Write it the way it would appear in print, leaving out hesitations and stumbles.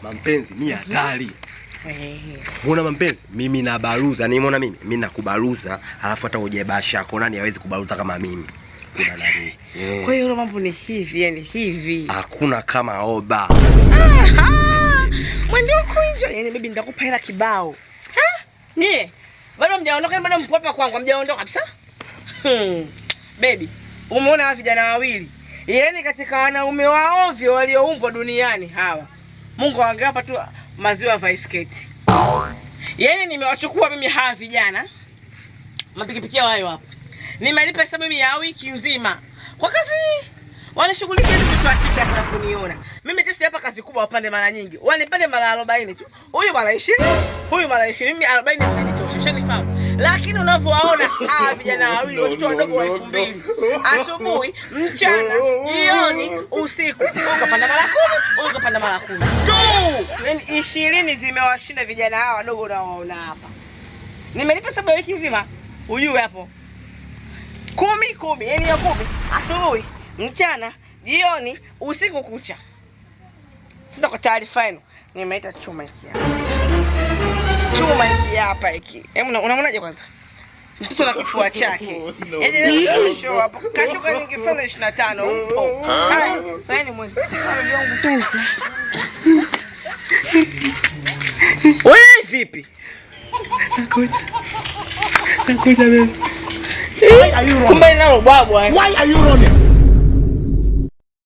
Mampenzi ni hatari. Unaona mampenzi, mimi nabaruza, nimeona mimi nakubaruza, alafu hata ujebasha yako nani hawezi kubaruza kama mimi. Kuna nani? Kwa hiyo mambo ni hivi, yani hivi. Hakuna kama oba. Mwende kunjo, yani baby nitakupa hela kibao. Nie, bado mjaondoka, bado mpo hapa kwangu, mjaondoka kabisa. Baby, umeona hawa vijana wawili? Yaani katika wanaume wa ovyo walioumbwa duniani hawa, Mungu angewapa tu maziwa vice skate. Yaani nimewachukua mimi hawa vijana, mapikipikia wao hapo. Nimelipa hesabu mimi ya wiki nzima. Kwa kazi wanashughulikia vitu hakika hapa kuniona. Mimi testi hapa kazi kubwa wapande mara nyingi. Wanipande mara 40 tu. Huyu mara 20, huyu mara 20, mimi 40 zinanitosha. Ushanifahamu? Lakini unavyowaona hawa vijana wawili watoto wadogo wa 2000. Asubuhi, mchana, jioni, usiku. Ukapanda mara 10, ukapanda mara 10. Tu! Yaani 20 zimewashinda vijana hawa wadogo unaoona hapa. Nimelipa hesabu ya wiki nzima. Huyu hapo. 10, yani ya 10. Asubuhi, mchana, jioni, usiku kucha. Sasa kwa taarifa yenu, nimeita chuma hiki hapa. Chuma hiki hapa hiki. Unaonaje kwanza? Mtoto na kifua chake. Yaani leo show hapo. Kashuka nyingi sana 25 upo. Hai, fanyeni mwe. Wangu tenzi. Wewe vipi? Nakuja wewe. Kumbe nalo babu. Why are you running?